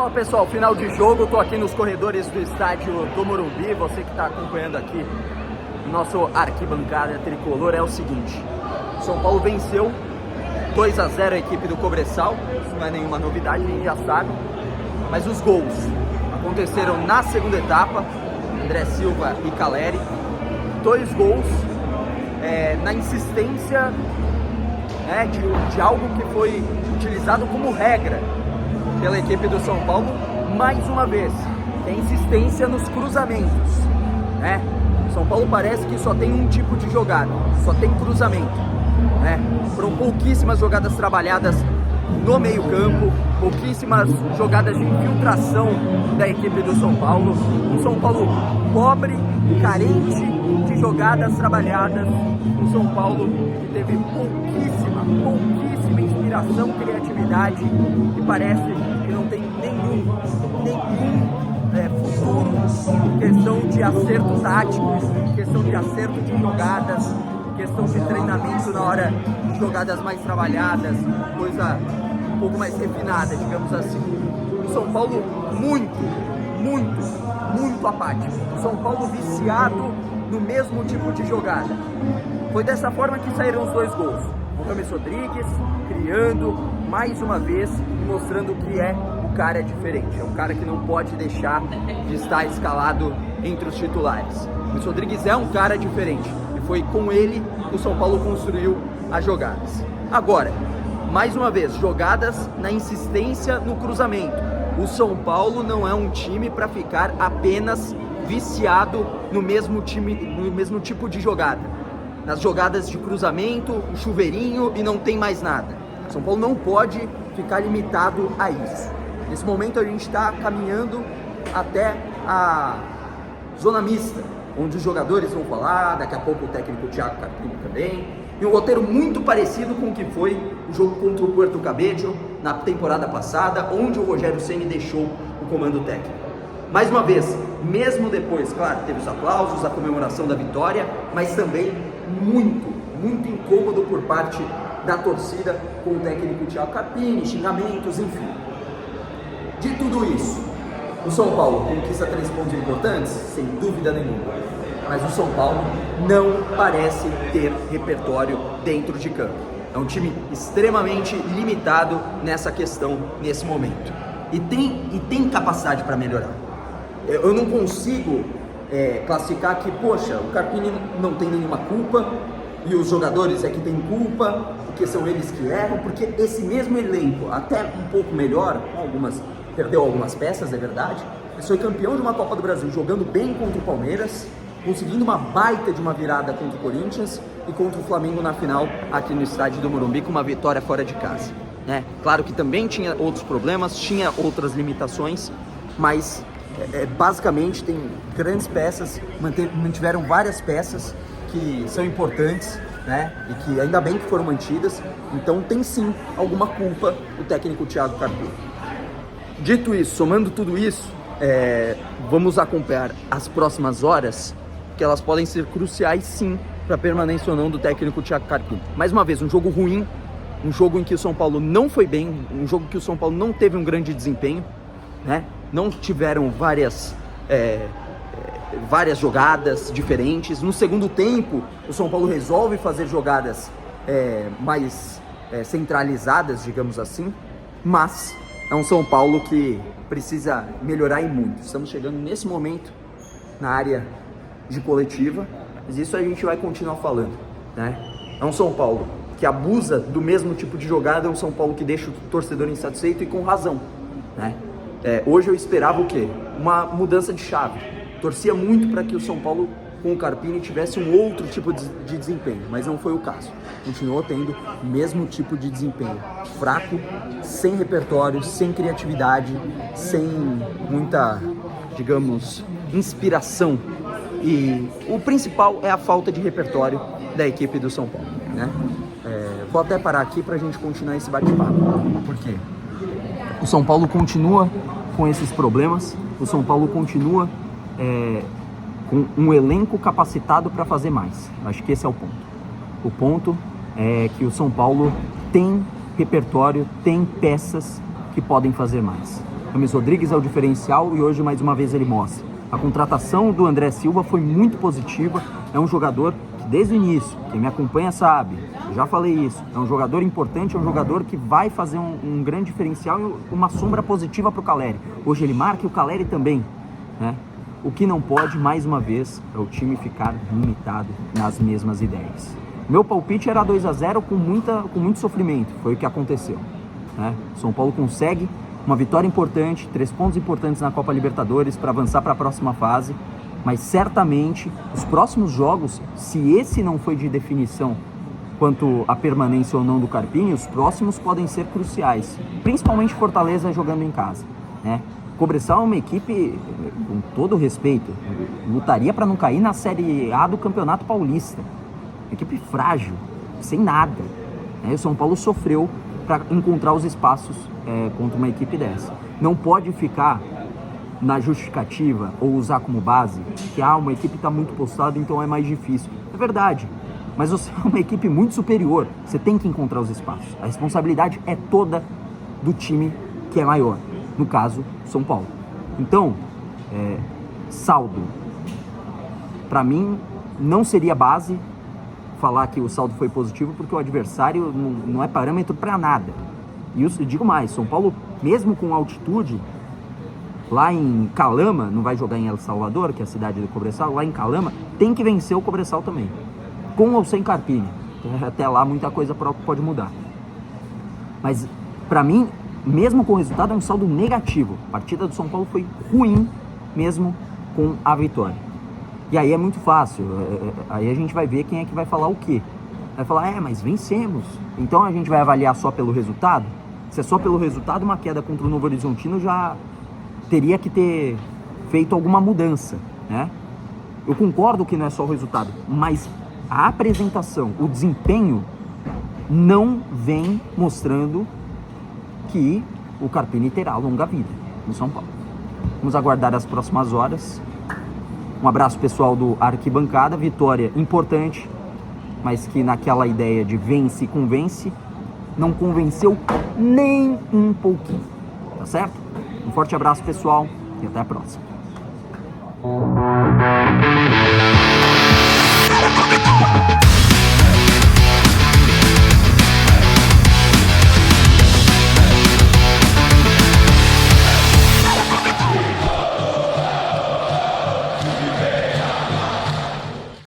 Fala pessoal, final de jogo, tô aqui nos corredores do estádio do Morumbi. Você que está acompanhando aqui nosso arquibancada tricolor, é o seguinte: São Paulo venceu 2-0 a equipe do Cobressal. Isso não é nenhuma novidade, ninguém já sabe. Mas os gols aconteceram na segunda etapa, André Silva e Caleri. 2 gols na insistência de algo que foi utilizado como regra pela equipe do São Paulo, mais uma vez, que é a insistência nos cruzamentos, né? São Paulo parece que só tem um tipo de jogada, só tem cruzamento, né? Foram pouquíssimas jogadas trabalhadas no meio campo, pouquíssimas jogadas de infiltração da equipe do São Paulo. Um São Paulo pobre, carente de jogadas trabalhadas, um São Paulo que teve pouquíssima inspiração, criatividade, e parece que não tem nenhum futuro em questão de acerto tático, em questão de acerto de jogadas, em questão de treinamento na hora de jogadas mais trabalhadas, coisa um pouco mais refinada, digamos assim. O São Paulo muito apático. O São Paulo viciado no mesmo tipo de jogada. Foi dessa forma que saíram os 2 gols. O James Rodrigues criando mais uma vez, mostrando que o cara é diferente. É um cara que não pode deixar de estar escalado entre os titulares. O James Rodrigues é um cara diferente e foi com ele que o São Paulo construiu as jogadas. Agora, mais uma vez, jogadas na insistência no cruzamento. O São Paulo não é um time para ficar apenas viciado no mesmo tipo de jogada. Nas jogadas de cruzamento, o chuveirinho e não tem mais nada. São Paulo não pode ficar limitado a isso. Nesse momento a gente está caminhando até a zona mista, onde os jogadores vão falar, daqui a pouco o técnico Thiago Carpini também. E um roteiro muito parecido com o que foi o jogo contra o Puerto Cabello na temporada passada, onde o Rogério Ceni deixou o comando técnico. Mais uma vez, mesmo depois, claro, teve os aplausos, a comemoração da vitória, mas também muito incômodo por parte da torcida com o técnico Thiago Carpini, xingamentos, enfim. De tudo isso, o São Paulo conquista 3 pontos importantes, sem dúvida nenhuma, mas o São Paulo não parece ter repertório dentro de campo. É um time extremamente limitado nessa questão, nesse momento, e tem capacidade para melhorar. Eu não consigo classificar que, poxa, o Carpini não tem nenhuma culpa e os jogadores é que tem culpa, porque são eles que erram, porque esse mesmo elenco, até um pouco melhor, perdeu algumas peças, é verdade, mas foi campeão de uma Copa do Brasil, jogando bem contra o Palmeiras, conseguindo uma baita de uma virada contra o Corinthians e contra o Flamengo na final aqui no estádio do Morumbi, com uma vitória fora de casa, né? Claro que também tinha outros problemas, tinha outras limitações, mas basicamente tem grandes peças, mantiveram várias peças que são importantes, né? E que ainda bem que foram mantidas. Então tem sim alguma culpa o técnico Thiago Carpini. Dito isso, somando tudo isso, vamos acompanhar as próximas horas, que elas podem ser cruciais sim para a permanência ou não do técnico Thiago Carpini. Mais uma vez, um jogo ruim, um jogo em que o São Paulo não foi bem, um jogo que o São Paulo não teve um grande desempenho, né? Não tiveram várias jogadas diferentes. No segundo tempo, o São Paulo resolve fazer jogadas mais centralizadas, digamos assim, mas é um São Paulo que precisa melhorar e muito. Estamos chegando nesse momento na área de coletiva, mas isso a gente vai continuar falando, né? É um São Paulo que abusa do mesmo tipo de jogada, é um São Paulo que deixa o torcedor insatisfeito e com razão, né? Hoje eu esperava o quê? Uma mudança de chave. Torcia muito para que o São Paulo, com o Carpini, tivesse um outro tipo de desempenho, mas não foi o caso. Continuou tendo o mesmo tipo de desempenho. Fraco, sem repertório, sem criatividade, sem muita, digamos, inspiração. E o principal é a falta de repertório da equipe do São Paulo, né? Vou até parar aqui para a gente continuar esse bate-papo. Por quê? O São Paulo continua com esses problemas, o São Paulo continua com um elenco capacitado para fazer mais. Acho que esse é o ponto. O ponto é que o São Paulo tem repertório, tem peças que podem fazer mais. James Rodrigues é o diferencial e hoje mais uma vez ele mostra. A contratação do André Silva foi muito positiva, é um jogador que desde o início, quem me acompanha sabe, eu já falei isso, é um jogador importante, é um jogador que vai fazer um grande diferencial e uma sombra positiva para o Caleri. Hoje ele marca e o Caleri também, né? O que não pode, mais uma vez, é o time ficar limitado nas mesmas ideias. Meu palpite era 2-0 com muito sofrimento, foi o que aconteceu, né? São Paulo consegue uma vitória importante, 3 pontos importantes na Copa Libertadores para avançar para a próxima fase, mas certamente os próximos jogos, se esse não foi de definição quanto a permanência ou não do Carpini, os próximos podem ser cruciais, principalmente Fortaleza jogando em casa, né? Cobressal é uma equipe, com todo respeito, lutaria para não cair na Série A do Campeonato Paulista. Equipe frágil, sem nada, né? O São Paulo sofreu para encontrar os espaços contra uma equipe dessa. Não pode ficar na justificativa ou usar como base que uma equipe está muito postada, então é mais difícil. É verdade, mas você é uma equipe muito superior, você tem que encontrar os espaços. A responsabilidade é toda do time que é maior, no caso, São Paulo. Então, saldo, para mim, não seria base falar que o saldo foi positivo, porque o adversário não é parâmetro para nada. E eu digo mais, São Paulo, mesmo com altitude, lá em Calama, não vai jogar em El Salvador, que é a cidade do Cobressal, lá em Calama, tem que vencer o Cobressal também, com ou sem Carpini. Até lá muita coisa pode mudar. Mas, para mim, mesmo com o resultado, é um saldo negativo. A partida do São Paulo foi ruim, mesmo com a vitória. E aí é muito fácil, aí a gente vai ver quem é que vai falar o quê. Vai falar, mas vencemos. Então a gente vai avaliar só pelo resultado? Se é só pelo resultado, uma queda contra o Novo Horizontino já teria que ter feito alguma mudança, né? Eu concordo que não é só o resultado, mas a apresentação, o desempenho não vem mostrando que o Carpini terá longa vida no São Paulo. Vamos aguardar as próximas horas. Um abraço pessoal do Arquibancada, vitória importante, mas que naquela ideia de vence e convence, não convenceu nem um pouquinho, tá certo? Um forte abraço pessoal e até a próxima.